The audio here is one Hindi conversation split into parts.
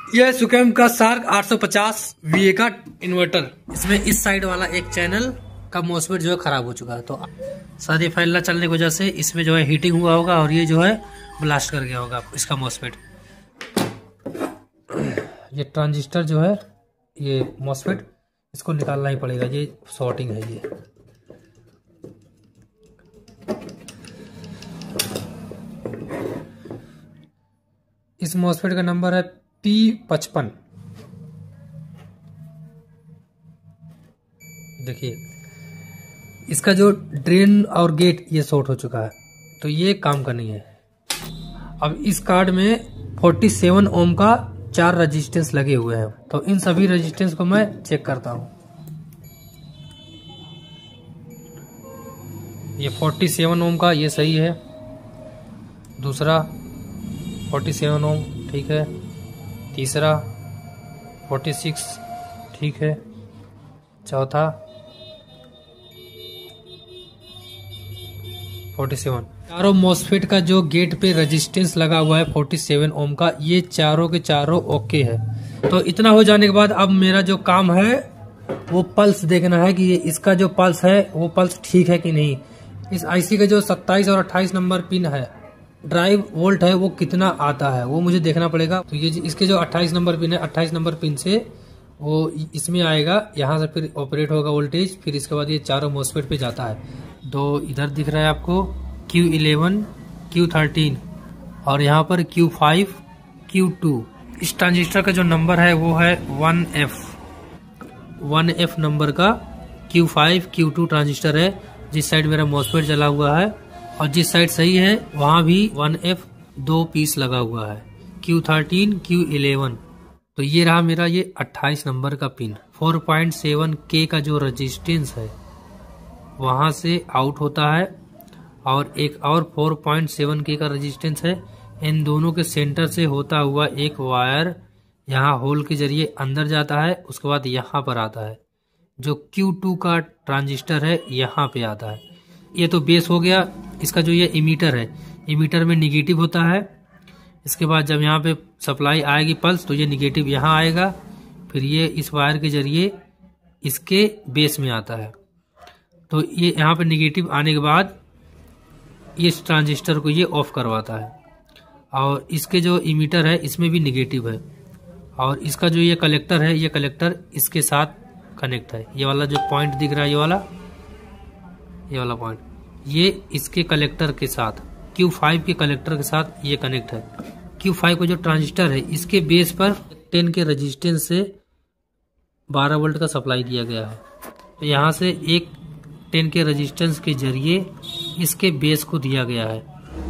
यह सुकेम का शार्क 850 VA का इन्वर्टर। इसमें इस साइड वाला एक चैनल का मॉसफेट जो है खराब हो चुका है, तो सारी फाइल ना चलने की वजह से इसमें जो है हीटिंग हुआ होगा और ये जो है ब्लास्ट कर गया होगा इसका मॉसफेट। ये ट्रांजिस्टर जो है ये मॉसफेट इसको निकालना ही पड़ेगा, ये शॉर्टिंग है। ये इस मॉसफेट का नंबर है P55। देखिए इसका जो ड्रेन और गेट ये शॉर्ट हो चुका है, तो ये काम का नहीं है। अब इस कार्ड में 47 ओम का 4 रेजिस्टेंस लगे हुए हैं, तो इन सभी रेजिस्टेंस को मैं चेक करता हूं। ये 47 ओम का ये सही है, दूसरा 47 ओम ठीक है, तीसरा 46 ठीक है, चौथा 47। चारों मॉसफेट का जो गेट पे रेजिस्टेंस लगा हुआ है 47 ओम का, ये चारों के चारों ओके है। तो इतना हो जाने के बाद अब मेरा जो काम है वो पल्स देखना है कि ये इसका जो पल्स है वो पल्स ठीक है कि नहीं। इस आईसी का जो 27 और 28 नंबर पिन है, ड्राइव वोल्ट है वो कितना आता है वो मुझे देखना पड़ेगा। तो ये इसके जो 28 नंबर पिन है, 28 नंबर पिन से वो इसमें आएगा, यहाँ से फिर ऑपरेट होगा वोल्टेज, फिर इसके बाद ये चारों मॉसफेट पे जाता है। तो इधर दिख रहा है आपको Q11, Q13 और यहाँ पर Q5, Q2। इस ट्रांजिस्टर का जो नंबर है वो है 1F नंबर का Q5, Q2 ट्रांजिस्टर है। जिस साइड मेरा मॉसफेट जला हुआ है और जिस साइड सही है वहां भी 1F 2 पीस लगा हुआ है, Q13, Q11। तो ये रहा मेरा ये 28 नंबर का पिन। 4.7K का जो रेजिस्टेंस है वहां से आउट होता है और एक और 4.7K का रेजिस्टेंस है। इन दोनों के सेंटर से होता हुआ एक वायर यहाँ होल के जरिए अंदर जाता है, उसके बाद यहाँ पर आता है। जो Q2 का ट्रांजिस्टर है यहाँ पे आता है। ये तो बेस हो गया। इसका जो ये इमीटर है, इमीटर में निगेटिव होता है। इसके बाद जब यहाँ पे सप्लाई आएगी पल्स, तो ये निगेटिव यहाँ आएगा, फिर ये इस वायर के जरिए इसके बेस में आता है। तो ये यहाँ पे निगेटिव आने के बाद इस ट्रांजिस्टर को ये ऑफ करवाता है। और इसके जो इमीटर है इसमें भी निगेटिव है, और इसका जो ये कलेक्टर है, ये कलेक्टर इसके साथ कनेक्ट है। ये वाला जो पॉइंट दिख रहा है, ये वाला पॉइंट, ये इसके कलेक्टर के साथ, Q5 के कलेक्टर के साथ ये कनेक्ट है। Q5 का जो ट्रांजिस्टर है इसके बेस पर 10 के रेजिस्टेंस से 12 वोल्ट का सप्लाई दिया गया है। तो यहाँ से एक 10 के रेजिस्टेंस के जरिए इसके बेस को दिया गया है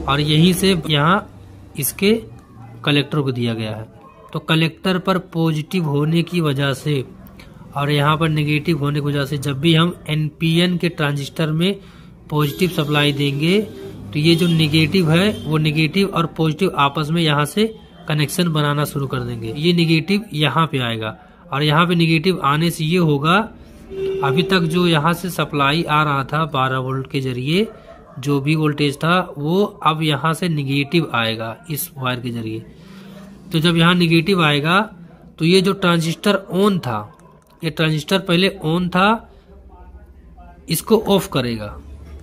और यहीं से यहाँ इसके कलेक्टर को दिया गया है। तो कलेक्टर पर पॉजिटिव होने की वजह से और यहाँ पर नेगेटिव होने की वजह से जब भी हम NPN के ट्रांजिस्टर में पॉजिटिव सप्लाई देंगे, तो ये जो नेगेटिव है वो नेगेटिव और पॉजिटिव आपस में यहाँ से कनेक्शन बनाना शुरू कर देंगे। ये नेगेटिव यहाँ पे आएगा और यहाँ पे नेगेटिव आने से ये होगा, अभी तक जो यहाँ से सप्लाई आ रहा था 12 वोल्ट के जरिए, जो भी वोल्टेज था वो अब यहाँ से निगेटिव आएगा इस वायर के जरिए। तो जब यहाँ निगेटिव आएगा तो ये जो ट्रांजिस्टर ऑन था, ये ट्रांजिस्टर पहले ऑन था, इसको ऑफ करेगा।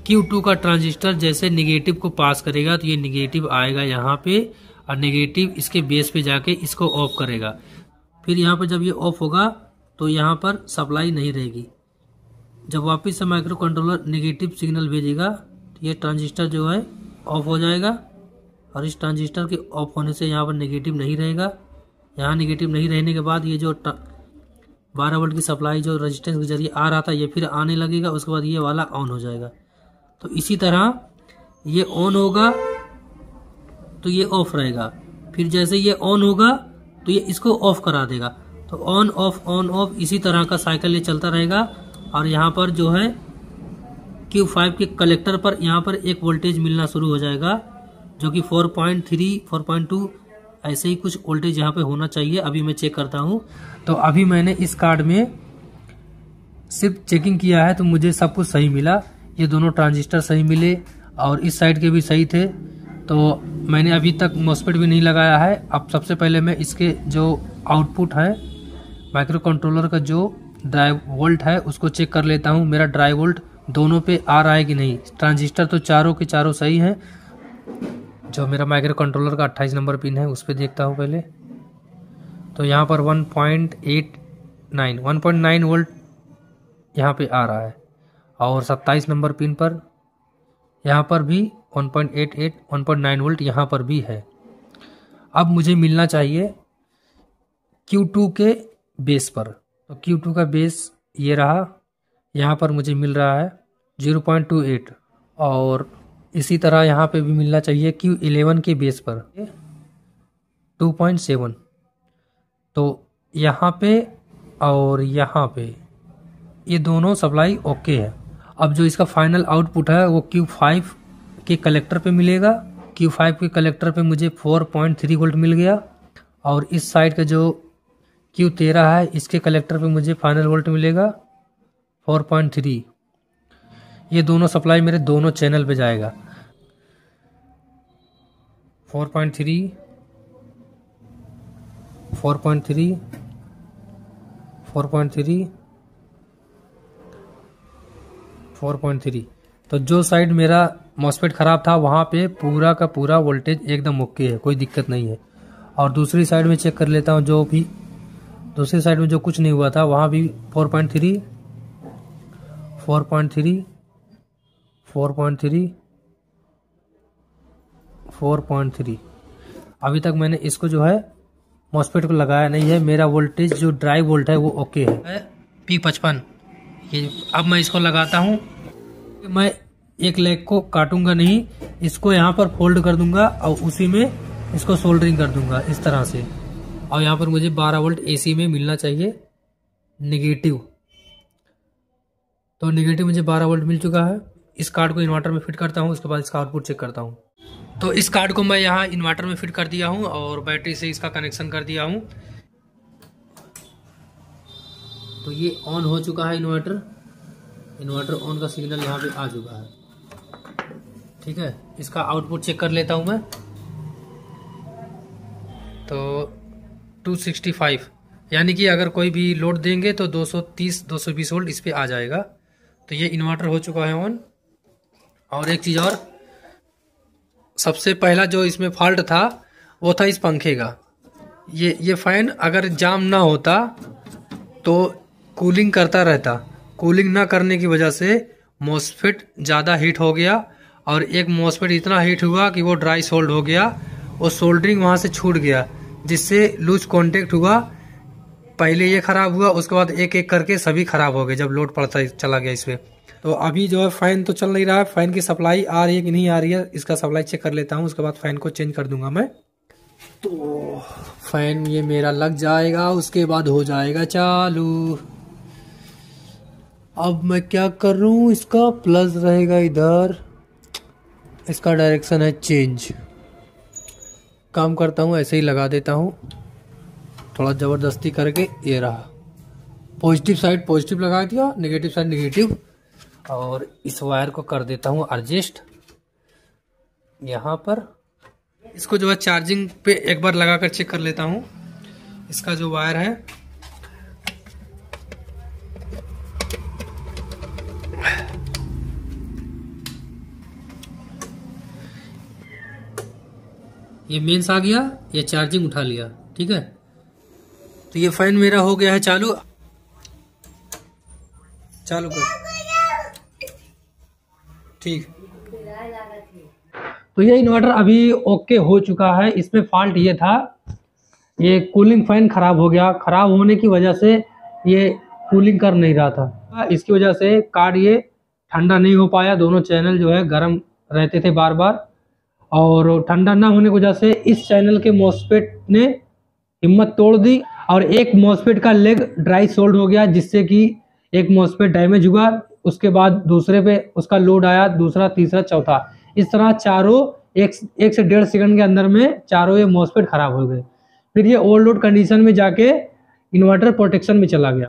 Q2 का ट्रांजिस्टर जैसे निगेटिव को पास करेगा तो ये निगेटिव आएगा यहाँ पे और निगेटिव इसके बेस पे जाके इसको ऑफ करेगा। फिर यहाँ पर जब ये ऑफ होगा तो यहाँ पर सप्लाई नहीं रहेगी। जब वापस से माइक्रो कंट्रोलर नेगेटिव सिग्नल भेजेगा तो ये ट्रांजिस्टर जो है ऑफ हो जाएगा और इस ट्रांजिस्टर के ऑफ होने से यहाँ पर नेगेटिव नहीं रहेगा। यहाँ नेगेटिव नहीं रहने के बाद ये जो 12 वोल्ट की सप्लाई जो रेजिस्टेंस के जरिए आ रहा था ये फिर आने लगेगा, उसके बाद ये वाला ऑन हो जाएगा। तो इसी तरह ये ऑन होगा तो ये ऑफ रहेगा, फिर जैसे ये ऑन होगा तो ये इसको ऑफ करा देगा। तो ऑन ऑफ इसी तरह का साइकिल ये चलता रहेगा। और यहाँ पर जो है Q5 के कलेक्टर पर यहाँ पर एक वोल्टेज मिलना शुरू हो जाएगा, जो कि 4.3, 4.2 ऐसे ही कुछ वोल्टेज यहाँ पे होना चाहिए। अभी मैं चेक करता हूँ। तो अभी मैंने इस कार्ड में सिर्फ चेकिंग किया है तो मुझे सब कुछ सही मिला। ये दोनों ट्रांजिस्टर सही मिले और इस साइड के भी सही थे। तो मैंने अभी तक मॉस्फेट भी नहीं लगाया है। अब सबसे पहले मैं इसके जो आउटपुट है माइक्रो कंट्रोलर का जो ड्राइव वोल्ट है उसको चेक कर लेता हूँ, मेरा ड्राइव वोल्ट दोनों पे आ रहा है कि नहीं। ट्रांजिस्टर तो चारों के चारों सही हैं। जो मेरा माइक्रो कंट्रोलर का 28 नंबर पिन है उस पर देखता हूँ पहले। तो यहाँ पर 1.9 वोल्ट यहाँ पे आ रहा है और 27 नंबर पिन पर यहाँ पर भी 1.9 वोल्ट यहाँ पर भी है। अब मुझे मिलना चाहिए Q2 के बेस पर। तो Q2 का बेस ये रहा, यहाँ पर मुझे मिल रहा है 0.28 और इसी तरह यहाँ पे भी मिलना चाहिए Q11 के बेस पर 2.7। तो यहाँ पे और यहाँ पे ये दोनों सप्लाई ओके है। अब जो इसका फाइनल आउटपुट है वो Q5 के कलेक्टर पे मिलेगा। Q5 के कलेक्टर पे मुझे 4.3 वोल्ट मिल गया और इस साइड का जो Q13 है इसके कलेक्टर पे मुझे फाइनल वोल्ट मिलेगा 4.3। ये दोनों सप्लाई मेरे दोनों चैनल पे जाएगा। 4.3 4.3 4.3 4.3। तो जो साइड मेरा मॉस्फेट ख़राब था वहाँ पे पूरा का पूरा वोल्टेज एकदम ओके है, कोई दिक्कत नहीं है। और दूसरी साइड में चेक कर लेता हूँ, जो भी दूसरी साइड में जो कुछ नहीं हुआ था वहाँ भी 4.3 4.3 4.3 4.3। अभी तक मैंने इसको जो है मॉस्फेट को लगाया नहीं है। मेरा वोल्टेज जो ड्राइव वोल्ट है वो ओके है P55। ये अब मैं इसको लगाता हूँ। मैं एक लेग को काटूंगा नहीं, इसको यहाँ पर फोल्ड कर दूंगा और उसी में इसको सोल्डरिंग कर दूंगा इस तरह से। और यहाँ पर मुझे 12 वोल्ट AC में मिलना चाहिए नेगेटिव। तो नेगेटिव मुझे 12 वोल्ट मिल चुका है। इस कार्ड को इन्वर्टर में फिट करता हूँ, उसके बाद इसका आउटपुट चेक करता हूँ। तो इस कार्ड को मैं यहाँ इन्वर्टर में फिट कर दिया हूँ और बैटरी से इसका कनेक्शन कर दिया हूँ। तो ये ऑन हो चुका है इन्वर्टर ऑन का सिग्नल यहाँ पे आ चुका है। ठीक है, इसका आउटपुट चेक कर लेता हूँ मैं। तो 265 यानी कि अगर कोई भी लोड देंगे तो 230-220 वोल्ट इस पे आ जाएगा। तो ये इन्वर्टर हो चुका है ऑन। और एक चीज़ और, सबसे पहला जो इसमें फॉल्ट था वो था इस पंखे का। ये फैन अगर जाम ना होता तो कूलिंग करता रहता। कूलिंग ना करने की वजह से मॉस्फेट ज़्यादा हीट हो गया और एक मॉस्फेट इतना हीट हुआ कि वो ड्राई सोल्ड हो गया। वो सोल्डरिंग वहाँ से छूट गया जिससे लूज कांटेक्ट हुआ। पहले ये ख़राब हुआ, उसके बाद एक एक करके सभी ख़राब हो गए जब लोड पड़ता चला गया इस पर। तो अभी जो है फ़ैन तो चल नहीं रहा है। फ़ैन की सप्लाई आ रही है कि नहीं आ रही है इसका सप्लाई चेक कर लेता हूँ, उसके बाद फ़ैन को चेंज कर दूंगा मैं। तो फ़ैन ये मेरा लग जाएगा, उसके बाद हो जाएगा चालू। अब मैं क्या कर रहा हूँ, इसका प्लस रहेगा इधर, इसका डायरेक्शन है चेंज। काम करता हूँ ऐसे ही लगा देता हूँ थोड़ा ज़बरदस्ती करके। ये रहा, पॉजिटिव साइड पॉजिटिव लगा दिया, नेगेटिव साइड नेगेटिव। और इस वायर को कर देता हूँ एडजस्ट यहाँ पर। इसको जो है चार्जिंग पे एक बार लगा कर चेक कर लेता हूँ। इसका जो वायर है ये मेंस आ गया, ये चार्जिंग उठा लिया। ठीक है, तो ये फैन मेरा हो गया है चालू। चालू कर, ठीक। तो ये इन्वर्टर अभी ओके हो चुका है। इसमें फॉल्ट ये था, ये कूलिंग फैन खराब हो गया। खराब होने की वजह से ये कूलिंग कर नहीं रहा था। इसकी वजह से कार्ड ये ठंडा नहीं हो पाया। दोनों चैनल जो है गर्म रहते थे बार बार, और ठंडा ना होने की वजह से इस चैनल के मॉस्फेट ने हिम्मत तोड़ दी और एक मॉस्फेट का लेग ड्राई सोल्ड हो गया, जिससे कि एक मॉस्फेट डैमेज हुआ। उसके बाद दूसरे पे उसका लोड आया, दूसरा तीसरा चौथा, इस तरह चारों एक से 1.5 सेकंड के अंदर में चारों ये मॉस्फेट खराब हो गए। फिर ये ओवरलोड कंडीशन में जाके इन्वर्टर प्रोटेक्शन में चला गया।